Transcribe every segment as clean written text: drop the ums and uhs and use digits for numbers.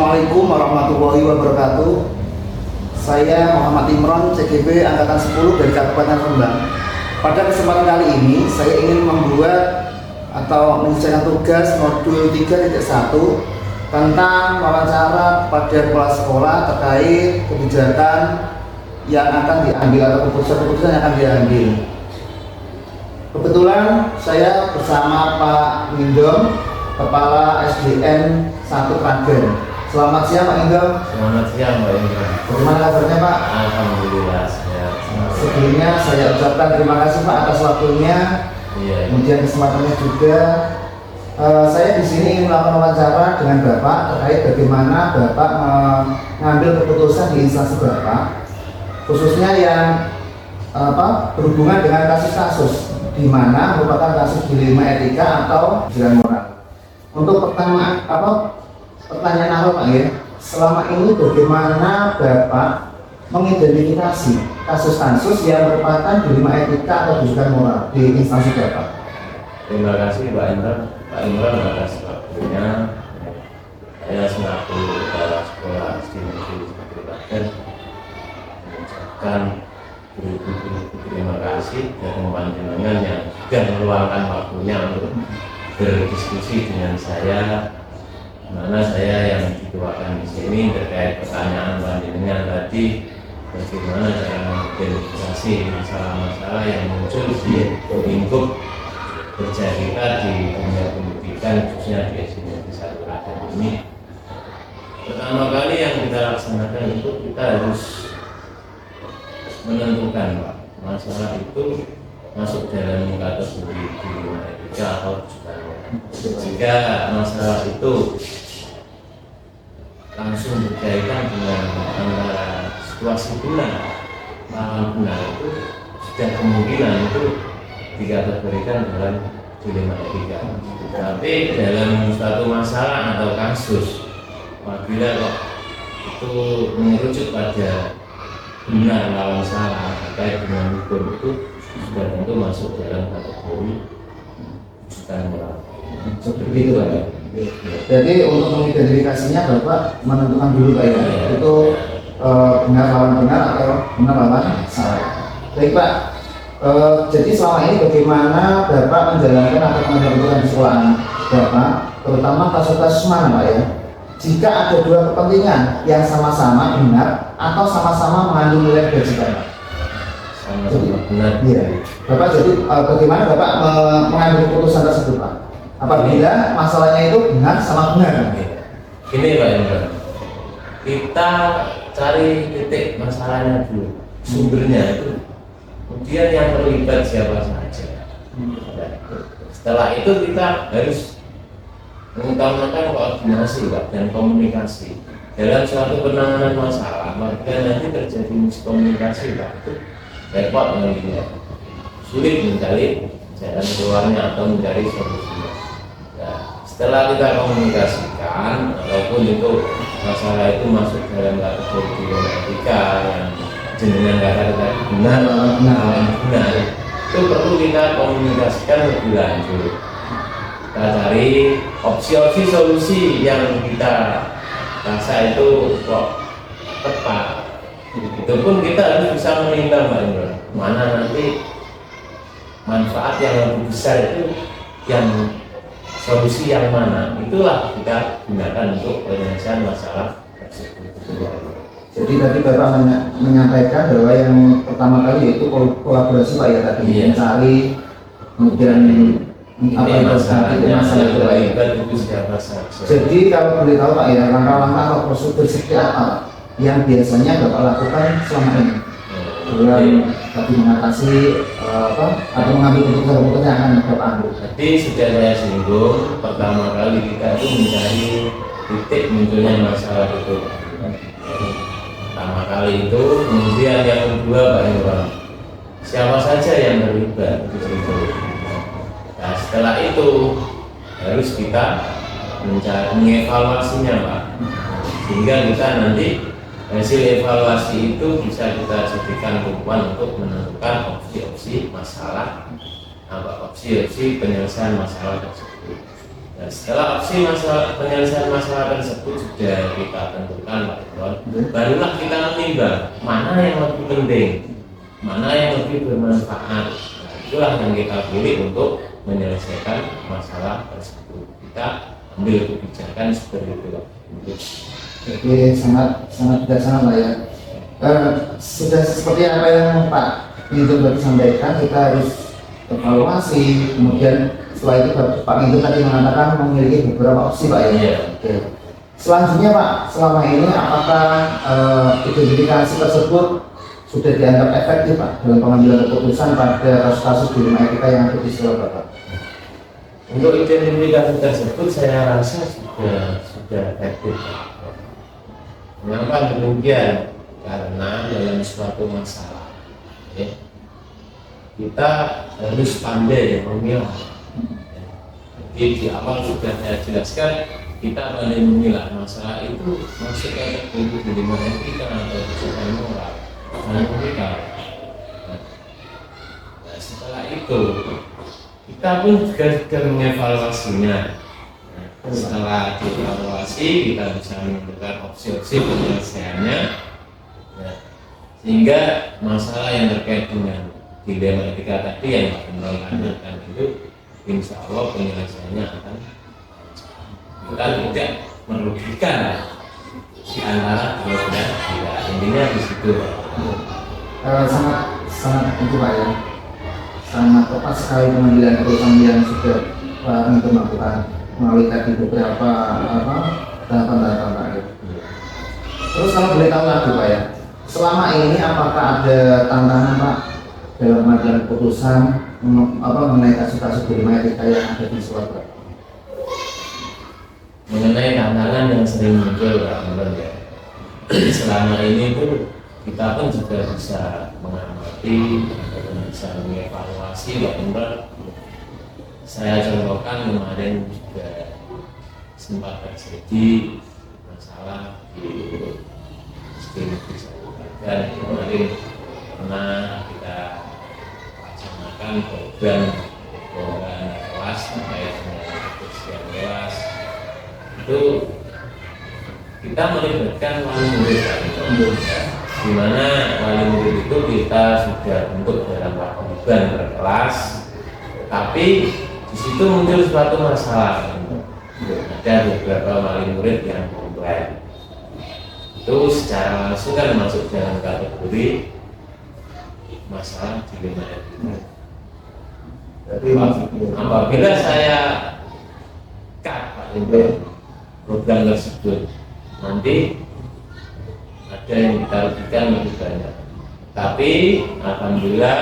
Assalamualaikum warahmatullahi wabarakatuh. Saya Muhammad Imron, CGB Angkatan 10 dari Kabupaten Rembang. Pada kesempatan kali ini, saya ingin membuat atau menyelesaikan tugas modul 3.1 tentang wawancara pada kepala sekolah terkait kebijakan yang akan diambil atau keputusan-keputusan yang akan diambil. Kebetulan saya bersama Pak Nindom, Kepala SDN 1 Kragen. Selamat siang Pak Nindom. Selamat siang Pak Indra. Bagaimana kabarnya Pak? Alhamdulillah sehat. Sebelumnya saya ucapkan terima kasih Pak atas waktunya. Iya. Kemudian kesempatannya juga. Saya di sini ingin melakukan wawancara dengan Bapak terkait bagaimana Bapak mengambil keputusan di instansi Bapak, khususnya yang berhubungan dengan kasus-kasus di mana merupakan kasus dilema etika atau kebijakan moral. Untuk pertanyaan awal Pak ya, selama ini bagaimana Bapak mengidentifikasi kasus-kasus yang merupakan dilema etika atau kebijakan moral di instansi Bapak? Terima kasih Pak Indra. Pak Indra atas waktunya. Saya selaku kepala sekolah SD Negeri 1 Kragen mengucapkan beribu-ribu terima kasih dari panjenengan yang sudah meluangkan waktunya untuk berdiskusi dengan saya, mana saya yang dituakan di sini terkait pertanyaan panjenengan tadi, bagaimana cara mengidentifikasi masalah-masalah yang muncul di lingkup kerja kita di dunia pendidikan, khususnya di SD Negeri 1 Kragen ini. Pertama kali yang kita laksanakan itu kita harus menentukan Pak, masalah itu masuk dalam kategori dilema etika atau kebijakan moral. Jika masalah itu langsung berkaitan dengan antara situasi benar lawan benar, itu sudah kemungkinan itu dikategorikan dalam dilema etika. Tapi dalam suatu masalah atau kasus, apabila kok itu mengerucut pada benar lawan salah terkait dengan hukum, itu sudah tentu masuk dalam kategori kebijakan moral. Seperti itu Pak ya. Jadi untuk mengidentifikasinya Bapak menentukan dulu Pak ya, itu benar lawan benar atau benar lawan salah. Baik Pak, jadi selama ini bagaimana Bapak menjalankan atau mengambil keputusan di sekolahan Bapak, terutama kasus-kasus mana Pak ya? Jika ada dua kepentingan yang sama-sama benar atau sama-sama mengandung nilai kebajikan. Sama-sama benar. Iya. Bapak jadi bagaimana Bapak mengambil keputusan tersebut Pak? Apabila masalahnya itu benar sama benar. Ini Pak Indra, kita cari titik masalahnya dulu, sumbernya itu, kemudian yang terlibat siapa saja. Setelah itu kita harus mengutamakan koordinasi Pak, dan komunikasi dalam suatu penanganan masalah. Maka nanti terjadi miskomunikasi Pak, itu repot nantinya, sulit mencari jalan keluarnya atau mencari solusinya. Nah, setelah kita komunikasikan, ataupun itu masalah itu masuk dalam kategori dilema etika yang jenengan kata benar, itu perlu kita komunikasikan lebih lanjut. Kita cari opsi-opsi solusi yang kita rasa itu kok tepat. Itu pun kita harus bisa menimbang Pak Indra, mana nanti manfaat yang lebih besar itu, yang solusi yang mana, itulah kita gunakan untuk penyelesaian masalah tersebut. Jadi tadi Bapak menyampaikan bahwa yang pertama kali yaitu kolaborasi Pak ya tadi, mencari kemudian masalah itu siapa saja. Jadi kalau boleh tahu Pak ya, langkah-langkah atau prosedur seperti apa yang biasanya Bapak lakukan selama ini dalam tadi mengatasi atau mengambil keputusan yang akan Bapak ambil? Jadi sudah saya singgung, pertama kali kita itu mencari titik munculnya masalah itu. Pertama kali itu, kemudian yang kedua Pak Indra, siapa saja yang terlibat di situ. Nah, setelah itu harus kita mengevaluasinya Pak, sehingga kita nanti hasil evaluasi itu bisa kita jadikan tumpuan untuk menentukan opsi-opsi masalah, opsi-opsi penyelesaian masalah tersebut. Nah, setelah opsi masalah penyelesaian masalah tersebut sudah kita tentukan Pak Imron, barulah kita menimbang mana yang lebih penting, mana yang lebih bermanfaat. Nah, itulah yang kita pilih untuk menyelesaikan masalah tersebut. Kita ambil kebijakan seperti itu. Jadi sangat sangat bijaksana Pak ya. Sudah seperti apa yang Pak Gintur tadi sampaikan, kita harus evaluasi, kemudian setelah itu Pak Gintur tadi mengatakan memiliki beberapa opsi Pak ya. Iya. Oke. Selanjutnya Pak, selama ini apakah identifikasi tersebut sudah dianggap efektif Pak dalam pengambilan keputusan pada kasus-kasus di rumah kita yang ada di Surabaya Pak? Untuk identifikasi tersebut saya rasa sudah efektif. Mengapa demikian? Karena dalam suatu masalah ya, kita harus pandai memilah. Jadi di awal sudah saya jelaskan, kita pandai memilah masalah itu masuk kategori dilema etika atau kesalahan moral, kita. Nah, setelah itu kita pun juga sudah mengevaluasinya. Nah, setelah dievaluasi, kita bisa menentukan opsi-opsi penyelesaiannya. Nah, sehingga masalah yang terkait dengan dilema etika tadi yang Pak Imron tanyakan itu, insya Allah penyelesaiannya akan kita tidak merugikan di antara dua belah pihak. Intinya di situ. Sangat sangat itu Pak ya, sangat tepat sekali pengambilan keputusan yang sudah Pak Gintur lakukan melalui tadi beberapa tahapan-tahapan Pak ya. Terus kalau boleh tahu lagi Pak ya, selama ini apakah ada tantangan Pak dalam pengambilan keputusan mengenai kasus-kasus dilema etika yang ada di Surabaya? Mengenai tantangan yang sering muncul Pak Imron ya, selama ini itu kita pun juga bisa mengamati dan bisa mengevaluasi Pak Imron. Saya contohkan kemarin juga sempat terjadi masalah di negeri dan kemarin pernah kita laksanakan program kelas terkait dengan kebersihan kelas. Itu kita melibatkan wali murid, di mana wali murid itu kita sudah bentuk dalam paguyuban per kelas, tapi di situ muncul suatu masalah. Ada beberapa wali murid yang komplain. Itu secara langsung kan masuk dalam kategori masalah dilema etika. Apabila saya cut Pak Imron program tersebut, nanti ada yang kita rugikan lebih banyak. Tapi alhamdulillah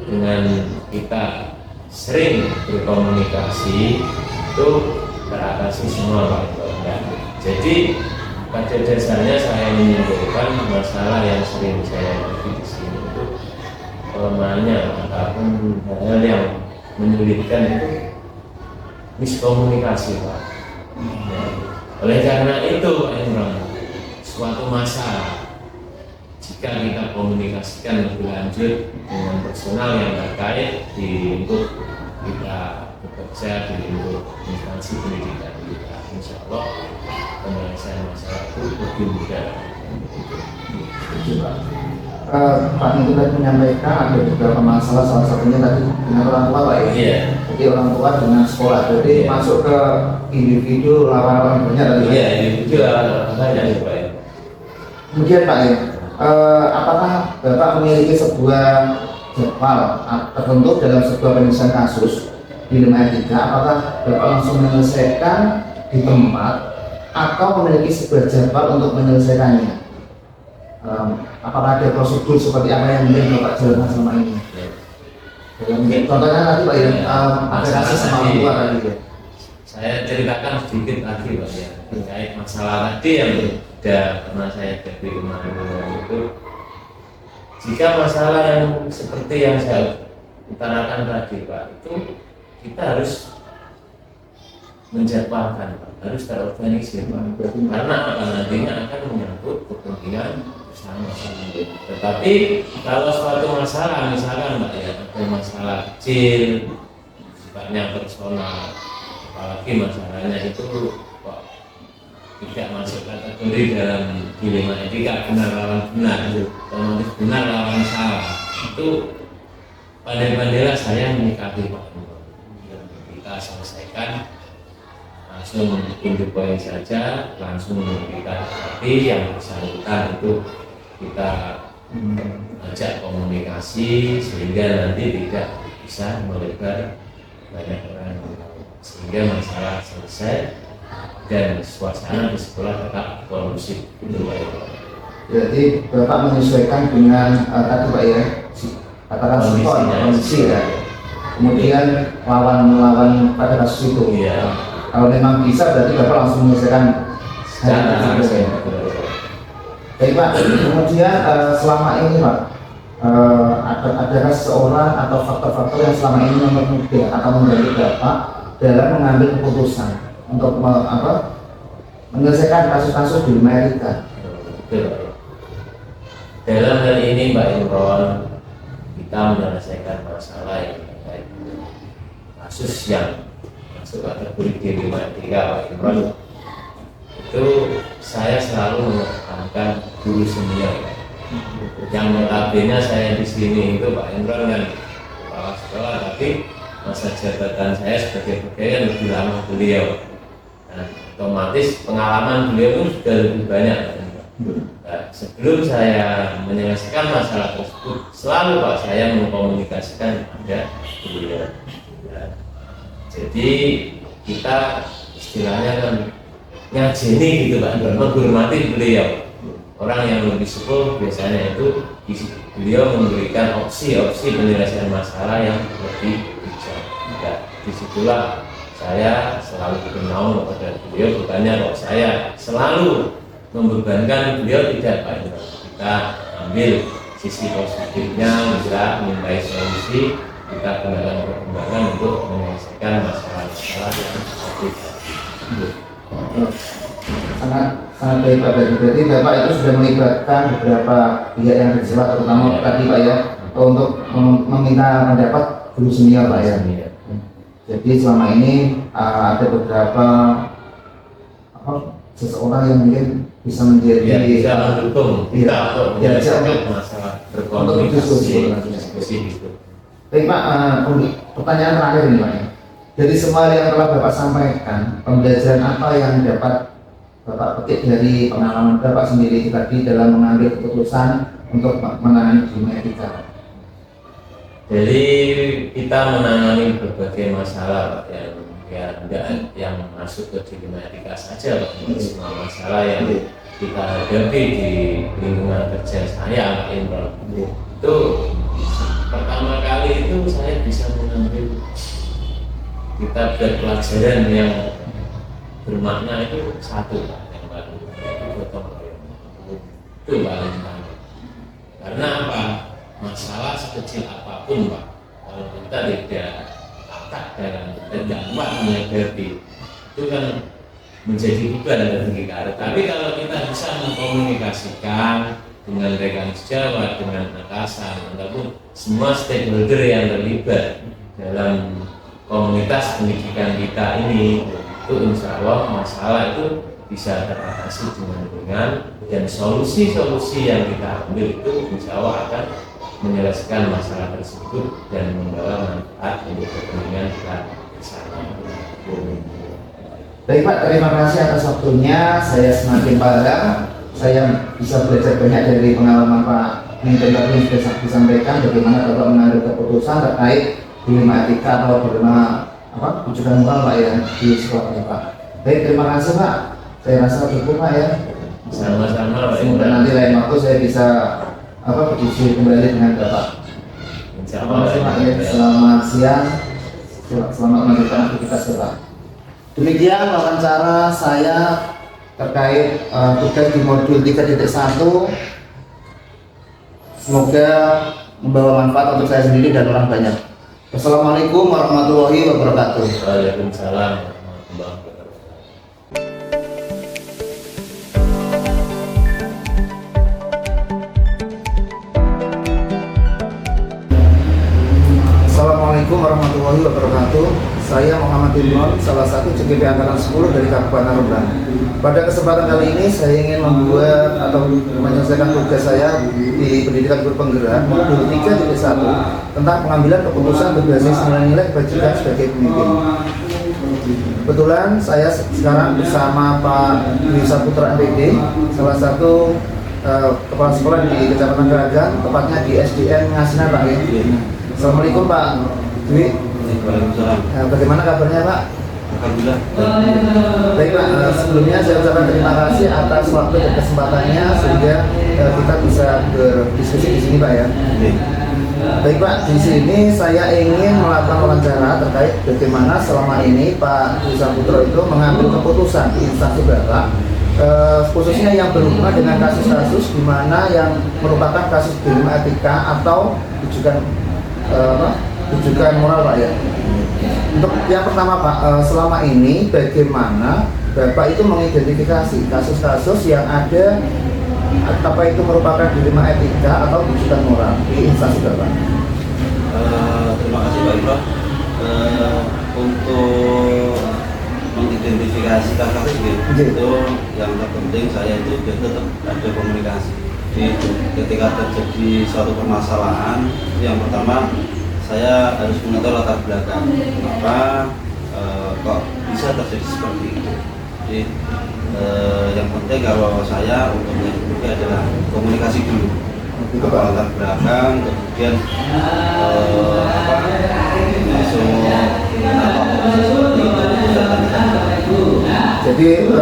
dengan kita sering berkomunikasi itu teratasi semua Pak Imron. Jadi pada dasarnya saya menyimpulkan masalah yang sering saya hadapi di sini itu kelemahannya ataupun hal yang menyulitkan itu miskomunikasi Pak. Oleh karena itu Pak Imron, suatu masalah jika kita komunikasikan lebih lanjut dengan personal yang terkait di lingkup kita bekerja di lingkup instansi pendidikan kita, insya Allah penyelesaian masalah itu lebih mudah. Pak Gintur tadi menyampaikan ada beberapa masalah, salah satunya tadi dengan orang tua Pak ya. Iya. Jadi orang tua dengan sekolah, jadi Iya. masuk ke individu lawan-lawan banyak tadi. Iya, itu banyak ya Pak. Kemudian Pak ya, apakah Bapak memiliki sebuah jadwal tertentu dalam sebuah penyelesaian kasus dilema etika? Apakah Bapak langsung menyelesaikan di tempat atau memiliki sebuah jadwal untuk menyelesaikannya? Apakah ada prosedur seperti apa yang mungkin Bapak jalankan selama ini? Contohnya tadi Pak ya, aplikasi sama orang tua tadi ya. Saya ceritakan sedikit lagi Pak ya, terkait masalah tadi yang sudah pernah saya hadapi kemarin itu. Jika masalah yang seperti yang saya utarakan tadi Pak, itu kita harus menjadwalkan Pak, harus terorganisir Pak. Karena apa? Nantinya akan menyangkut kepentingan bersama. Tetapi kalau suatu masalah, misalkan Pak ya, ada masalah kecil, sifatnya personal, apalagi masalahnya itu kok tidak masuk kategori dalam dilema etika benar lawan benar, otomatis benar lawan salah. Itu pandai-pandailah saya menyikapi Pak Imron. Kita selesaikan langsung untuk poin saja, langsung kita hadapi yang bersangkutan itu kita ajak komunikasi sehingga nanti tidak bisa melebar banyak orang, sehingga masalah selesai dan suasana di sekolah tetap kondusif. Jadi Bapak menyesuaikan dengan tadi Pak ya, katakan kondisi ya. Kemudian lawan pada kasus itu. Iya. Kalau memang bisa berarti Bapak langsung menyelesaikan Secara Baik Pak, kemudian selama ini Pak, adakah seseorang atau faktor-faktor yang selama ini mempermudah atau membantu Bapak dalam mengambil keputusan untuk menyelesaikan kasus-kasus di Amerika? Dalam hal ini Mbak Imron, kita menyelesaikan masalah yang terkait dengan kasus yang masuk kategori dilematika Pak Imron. Itu saya selalu mengedepankan guru senior. Yang notabene saya di sini itu Pak Imron kan kepala sekolah, tapi masa jabatan saya sebagai pegawai lebih lama beliau. Nah, otomatis pengalaman beliau pun sudah lebih banyak. Nah, sebelum saya menyelesaikan masalah tersebut, selalu Pak saya mengkomunikasikan kepada beliau. Nah, jadi kita istilahnya kan ngajeni gitu Pak, menghormati beliau. Orang yang lebih sepuh biasanya itu beliau memberikan opsi-opsi penyelesaian masalah yang lebih bijak. Nah, disitulah saya selalu bernaung kepada beliau, bukannya kok saya selalu membebankan beliau, tidak Pak. Kita ambil sisi positifnya, bisa memintai solusi, kita gunakan perkembangan untuk menyelesaikan masalah-masalah yang seperti itu. Sangat baik Pak. Berarti Bapak itu sudah melibatkan beberapa pihak yang terlibat, terutama tadi Pak ya, untuk meminta pendapat guru senior Pak ya. Jadi selama ini ada beberapa seseorang yang mungkin bisa menjadi bisa mendukung kita untuk menyelesaikan masalah berkomunikasi, diskusi gitu. Baik Pak, pertanyaan terakhir ini Pak ya. Dari semua yang telah Bapak sampaikan, pembelajaran apa yang dapat Bapak petik dari pengalaman Bapak sendiri tadi dalam mengambil keputusan untuk menangani dunia etika? Jadi kita menangani berbagai masalah Pak, yang masuk ke dunia etika saja Pak. Semua masalah yang kita hadapi di lingkungan kerja saya Pak Imron, itu pertama kali itu saya bisa mengambil kita pelajaran yang bermakna itu satu Pak, yang baru itu gotong royong. Itu paling utama. Karena apa? Masalah sekecil apapun Pak, kalau kita tidak akad dalam tidak kuat menghadapi, itu kan menjadi beban bagi kita. Tapi kalau kita bisa mengkomunikasikan dengan rekan sejawat, dengan atasan, ataupun semua stakeholder yang terlibat dalam komunitas pendidikan kita ini, itu insya Allah masalah itu bisa teratasi dengan ringan, dan solusi-solusi yang kita ambil itu insya Allah akan menyelesaikan masalah tersebut dan membawa manfaat untuk kepentingan kita bersama. Baik Pak, terima kasih atas waktunya. Saya semakin bangga, saya bisa belajar banyak dari pengalaman Pak Menteri yang sudah disampaikan bagaimana Bapak mengambil keputusan terkait dilema etika atau dilema ujian moral Pak ya di sekolahnya Pak. Baik, terima kasih Pak. Saya rasa cukup Pak ya. Sama-sama Pak. Semoga nanti lain waktu saya bisa berdiskusi kembali dengan Bapak. Terima kasih Pak ya. Selamat siang. Selamat melanjutkan aktivitas Bapak. Demikian wawancara saya terkait tugas di modul 3.1. Semoga membawa manfaat untuk saya sendiri dan orang banyak. Assalamualaikum warahmatullahi wabarakatuh. Waalaikumsalam warahmatullahi wabarakatuh. Assalamualaikum warahmatullahi wabarakatuh. Saya Muhammad Timnon, salah satu CGP Angkatan 10 dari Kabupaten Rembang. Pada kesempatan kali ini saya ingin membuat atau menyelesaikan tugas saya di pendidikan guru penggerak modul 3.1 tentang pengambilan keputusan berbasis nilai-nilai kebajikan sebagai pemimpin. Kebetulan saya sekarang bersama Pak Dwi Saputra MPD, salah satu kepala sekolah di Kecamatan Geragan, tepatnya di SDN Ngasinan, Pak. Assalamualaikum Pak Dwi. Waalaikumsalam. Bagaimana kabarnya Pak? Alhamdulillah. Baik Pak, sebelumnya saya ucapkan terima kasih atas waktu dan kesempatannya sehingga kita bisa berdiskusi di sini Pak ya. Baik Pak, di sini saya ingin melakukan wawancara terkait bagaimana selama ini Pak Dwi Saputra itu mengambil keputusan di instansi Bapak, khususnya yang berhubungan dengan kasus-kasus di mana yang merupakan kasus dilema etika atau rujukan moral Pak ya. Untuk yang pertama Pak, selama ini bagaimana Bapak itu mengidentifikasi kasus-kasus yang ada apa itu merupakan dilema etika atau rujukan moral di instansi Bapak? Terima kasih Pak Ibro. Untuk mengidentifikasi kasus itu yang terpenting saya itu tetap ada komunikasi. Jadi ketika terjadi suatu permasalahan, yang pertama saya harus mengetahui latar belakang kenapa kok bisa terjadi seperti itu. Jadi yang penting kalau saya untuk menyebutnya adalah komunikasi dulu, latar belakang, kemudian langsung kenapa bisa seperti itu. Jadi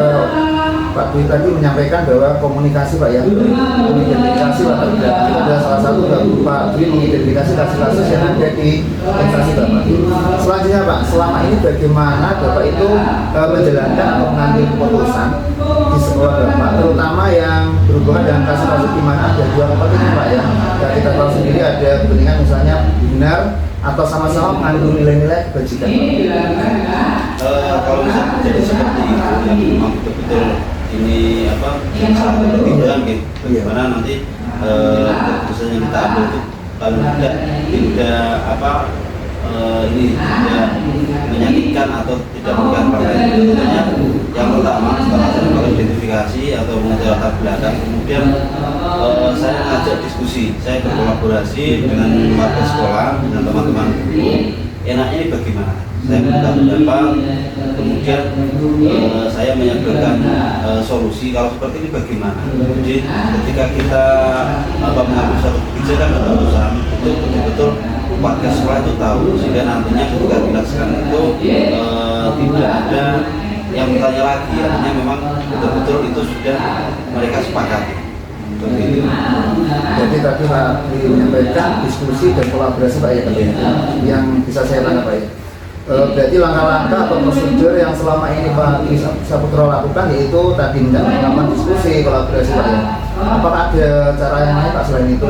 Pak Dwi tadi menyampaikan bahwa komunikasi Pak ya, mengidentifikasi latar belakang itu adalah salah satu Pak Dwi mengidentifikasi kasus-kasus yang ada di instansi Bapak. Selanjutnya Pak, selama ini bagaimana Bapak itu menjalankan atau mengambil keputusan di sekolah Bapak, terutama yang berhubungan dengan kasus-kasus di mana ada dua kepentingan Pak ya. Dan kita tahu sendiri ada kepentingan misalnya benar atau sama-sama mengandung nilai-nilai kebajikan. Kalau misalnya jadi seperti itu yang memang betul-betul ini satu pertimbangan gitu, bagaimana nanti keputusan yang kita ambil itu kalau tidak ini tidak menyakitkan atau tidak merugikan partai. Tentunya yang pertama setelah saya melakukan identifikasi atau mengetahui latar belakang, kemudian saya mengajak diskusi, saya berkolaborasi dengan warga sekolah, dengan teman-teman guru. Enaknya ini bagaimana? Saya minta pendapat, kemudian saya menyampaikan solusi kalau seperti ini bagaimana. Jadi ketika kita mengambil suatu kebijakan atau keputusan itu betul-betul warga sekolah itu tahu, sehingga nantinya ketika dilaksanakan itu tidak ada yang bertanya lagi, artinya memang betul-betul itu sudah mereka sepakati. Jadi tadi Pak Dwi menyampaikan diskusi dan kolaborasi Pak ya, yang bisa saya tangkap Pak ya. Berarti langkah-langkah atau prosedur yang selama ini Pak Dwi Saputra lakukan yaitu tadi melakukan diskusi, kolaborasi Pak ya. Apakah ada cara yang lain Pak selain itu?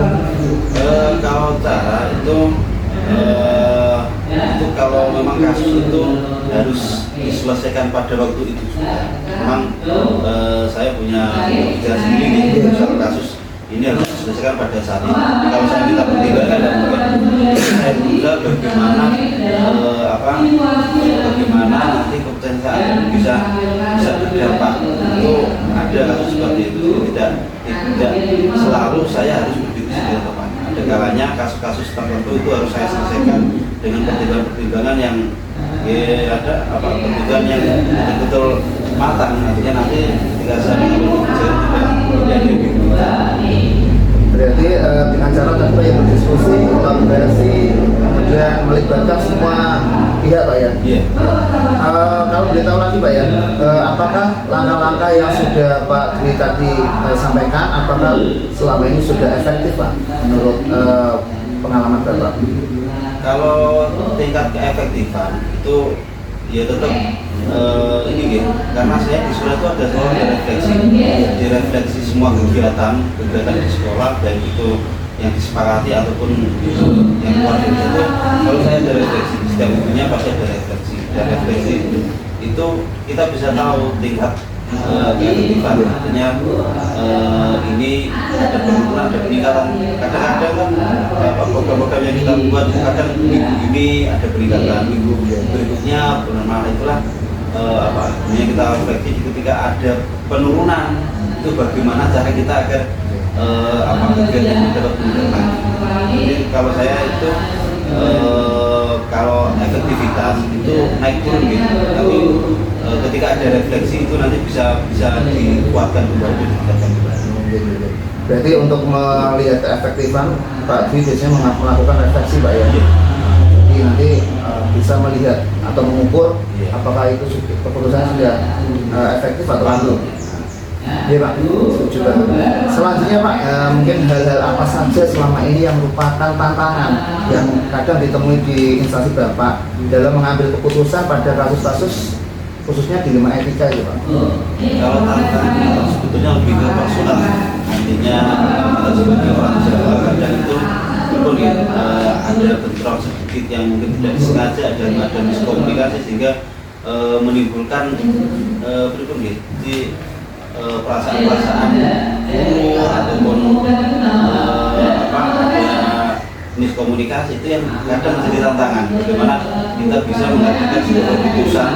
Kalau cara itu kalau memang kasus itu harus diselesaikan pada waktu itu. Memang saya punya pikiran sendiri soal kasus ini harus diselesaikan pada saat ini. Kalau saya minta pertimbangan dan saya berusaha bagaimana nanti keputusan saya bisa berdampak. Itu ada kasus seperti itu. Tidak selalu saya harus berdiskusi di depan. Ada kalanya kasus-kasus tertentu itu harus saya selesaikan dengan pertimbangan yang ada pertimbangan yang betul-betul matang. Artinya nanti ketika saya mengambil keputusan tidak menjadi Berarti dengan cara tadi Pak ya berdiskusi, kolaborasi, kemudian melibatkan semua pihak Pak ya. Iya. Kalau boleh tahu lagi Pak ya, apakah langkah-langkah yang sudah Pak Dwi tadi sampaikan, apakah selama ini sudah efektif Pak menurut pengalaman Bapak? Kalau tingkat keefektifan itu ya tetap ini gitu, karena saya di sekolah itu ada selalu direfleksi semua kegiatan di sekolah, baik itu yang disepakati ataupun yang luar dari itu. Kalau saya ada refleksi setiap minggunya pasti ada refleksi, dan refleksi itu kita bisa tahu tingkat keefektifan. Artinya ini ada penurunan, ada peningkatan. Kadang-kadang kan program-program yang kita buat kadang minggu ini ada peningkatan, minggu berikutnya normal. Itulah yang kita refleksi ketika ada penurunan, itu bagaimana cara kita agar kegiatan dapat meningkat. Jadi kalau saya itu kalau efektivitas itu naik turun gitu, tapi ketika ada refleksi itu nanti bisa dikuatkan kembali, ditingkatkan kembali. Berarti untuk melihat keefektifan Pak Dwi biasanya melakukan refleksi Pak ya. Jadi nanti bisa melihat atau mengukur apakah itu keputusan sudah efektif atau belum. Iya Pak, setuju Pak. Selanjutnya Pak, mungkin hal-hal apa saja selama ini yang merupakan tantangan yang kadang ditemui di instansi Bapak dalam mengambil keputusan pada kasus-kasus khususnya dilema etika itu Pak? Kalau tantangan sebetulnya lebih ke personal, artinya kita sebagai orang Jawa kadang itu betul ya, ada bentrok sedikit yang mungkin tidak disengaja dan ada miskomunikasi sehingga menimbulkan perasaan-perasaan guru ataupun ada miskomunikasi. Itu yang kadang menjadi tantangan, bagaimana kita bisa menghadirkan sebuah keputusan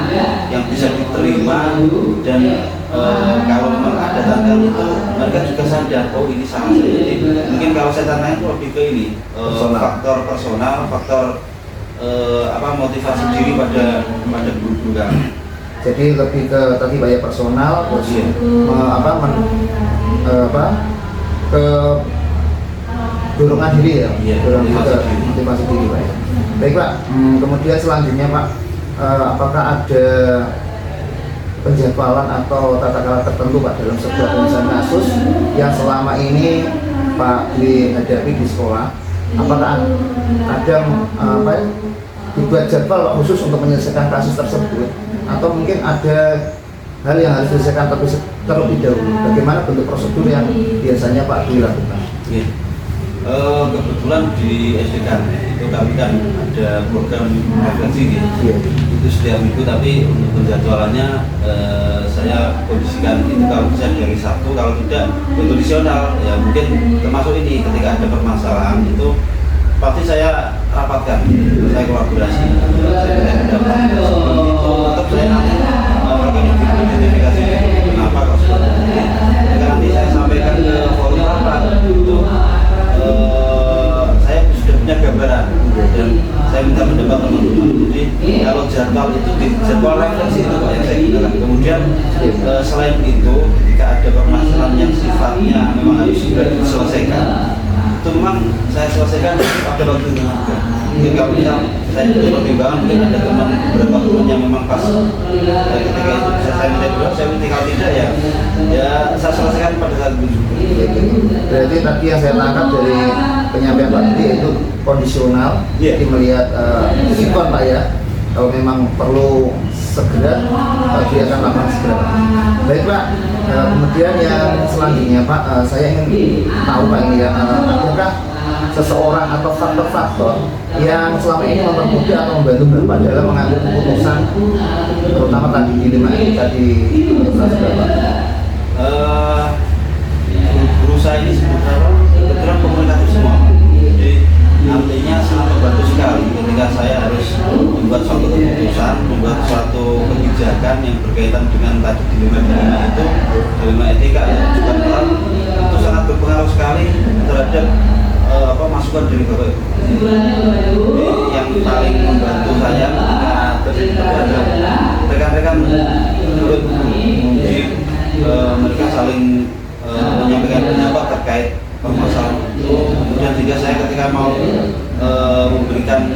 yang bisa diterima dan kalau memang ada tantangan itu mereka juga sadar ini salah saya. Jadi mungkin kalau saya tantangan itu lebih ke ini faktor personal, faktor motivasi diri pada guru-guru kami. Jadi lebih ke tadi banyak personal, terus ke dorongan diri ya, motivasi diri Pak ya. Baik Pak, kemudian selanjutnya Pak, apakah ada penjadwalan atau tata cara tertentu Pak dalam sebuah penyelesaian kasus yang selama ini Pak dihadapi di sekolah? Apakah kadang dibuat jadwal Pak khusus untuk menyelesaikan kasus tersebut, atau mungkin ada hal yang harus diselesaikan terlebih dahulu? Bagaimana bentuk prosedur yang biasanya Pak dilakukan? Kebetulan di SDK itu kami kan ada program refleksi gitu. Itu setiap minggu, tapi untuk penjadwalannya saya kondisikan itu kalau bisa dari Sabtu, kalau tidak kondisional ya mungkin termasuk ini ketika ada permasalahan itu pasti saya rapatkan, saya kolaborasi, saya minta pendapat. Sebelum itu tetap saya nanti melakukan identifikasi kenapa kok seperti ini. Nanti saya sampaikan ke forum rapat itu saya sudah punya gambaran dan saya minta pendapat teman-teman. Jadi kalau jadwal itu di jadwal refleksi itu yang saya gunakan. Kemudian selain itu ketika ada permasalahan yang sifatnya memang harus sudah diselesaikan, itu memang saya selesaikan pada waktu itu juga. Mungkin kalau misal saya punya pertimbangan, mungkin ada teman beberapa teman yang memang pas ketika itu bisa saya minta dulu, saya minta. Kalau tidak ya saya selesaikan pada saat itu juga. Berarti tadi yang saya tangkap dari penyampaian Pak Dwi itu kondisional, jadi melihat sikon Pak ya. Kalau memang perlu segera, Pak Dwi akan lakukan segera. Baik Pak, kemudian yang selanjutnya Pak, saya ingin tahu Pak ini ya, apakah seseorang atau faktor-faktor yang selama ini mempermudah atau membantu Bapak dalam mengambil keputusan, terutama tadi dilema etika di instansi Bapak? Guru saya ini sebenarnya kebetulan komunikatif semua. Jadi artinya sangat membantu sekali ketika saya harus membuat suatu keputusan, membuat suatu kebijakan yang berkaitan dengan tadi dilema etika ya, juga itu sangat berpengaruh sekali terhadap masukan dari Bapak Ibu. Jadi yang paling membantu saya terhadap rekan-rekan murid, jadi mereka saling menyampaikan pendapat terkait permasalahan itu. Kemudian juga saya ketika mau memberikan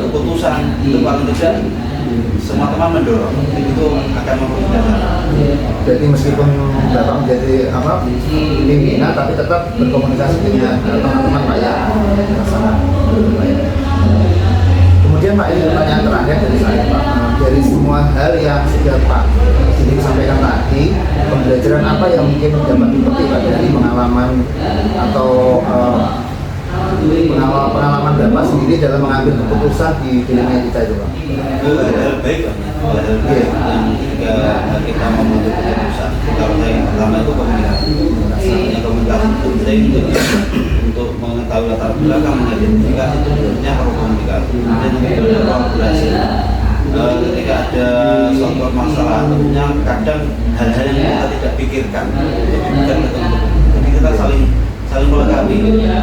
keputusan itu paling tidak semua teman mendorong, itu akan mempermudah. Jadi meskipun Bapak menjadi pimpinan, tapi tetap berkomunikasi dengan teman-teman Pak ya. Kemudian Pak, ini pertanyaan terakhir dari saya Pak. Dari semua hal yang sudah Pak disampaikan tadi, pembelajaran apa yang mungkin dapat dipetik Pak dari pengalaman atau pengalaman Bapak sendiri dalam mengambil keputusan di dilema etika itu Pak? Baik Pak. yang ketika kita membentuk keputusan. Kalau saya yang pertama itu komunikasi. Artinya komunikasi penting untuk mengetahui latar belakang, mengidentifikasi sebenarnya perlu komunikasi. Kemudian yang kedua kolaborasi. Ketika ada suatu masalah, tentunya kadang hal-hal yang kita tidak pikirkan itu bukan ketemu. Jadi kita saling melengkapi, sehingga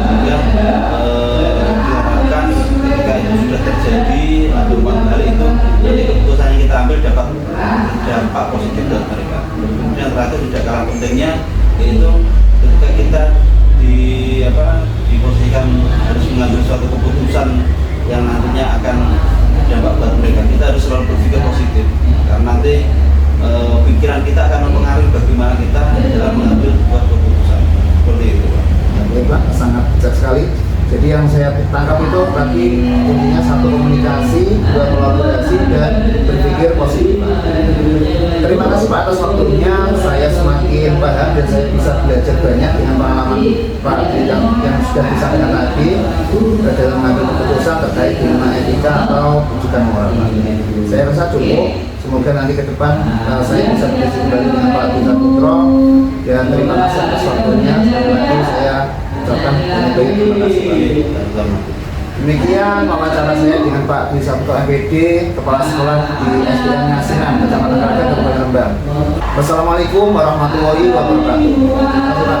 diharapkan ketika itu sudah terjadi atau hal itu, jadi keputusan yang kita ambil dapat berdampak positif buat mereka. Kemudian terakhir tidak kalah pentingnya yaitu ketika kita diposisikan harus mengambil suatu keputusan yang nantinya akan berdampak buat mereka, kita harus selalu berpikir positif karena nanti pikiran kita akan mempengaruhi bagaimana kita dalam mengambil sebuah keputusan. Seperti itu, Pak. Baik, Pak, sangat bijak sekali. Jadi yang saya tangkap itu berarti intinya satu komunikasi, dua kolaborasi, dan berpikir positif. Terima kasih Pak atas waktunya. Saya semakin paham dan saya bisa belajar banyak dengan pengalaman Pak yang sudah disampaikan tadi dalam mengambil keputusan terkait dengan etika atau rujukan moral. Saya rasa cukup. Semoga nanti ke depan saya bisa berdiskusi kembali dengan Pak Dwi Putro. Dan terima kasih atas waktunya. Sekali lagi saya ucapkan banyak terima kasih Pak. Demikian wawancara saya dengan Pak Dwi Saputro MPD, Kepala Sekolah di SDN Ngasinan, Kecamatan Keragan, Kabupaten Rembang. Wassalamualaikum warahmatullahi wabarakatuh. Terima kasih Pak.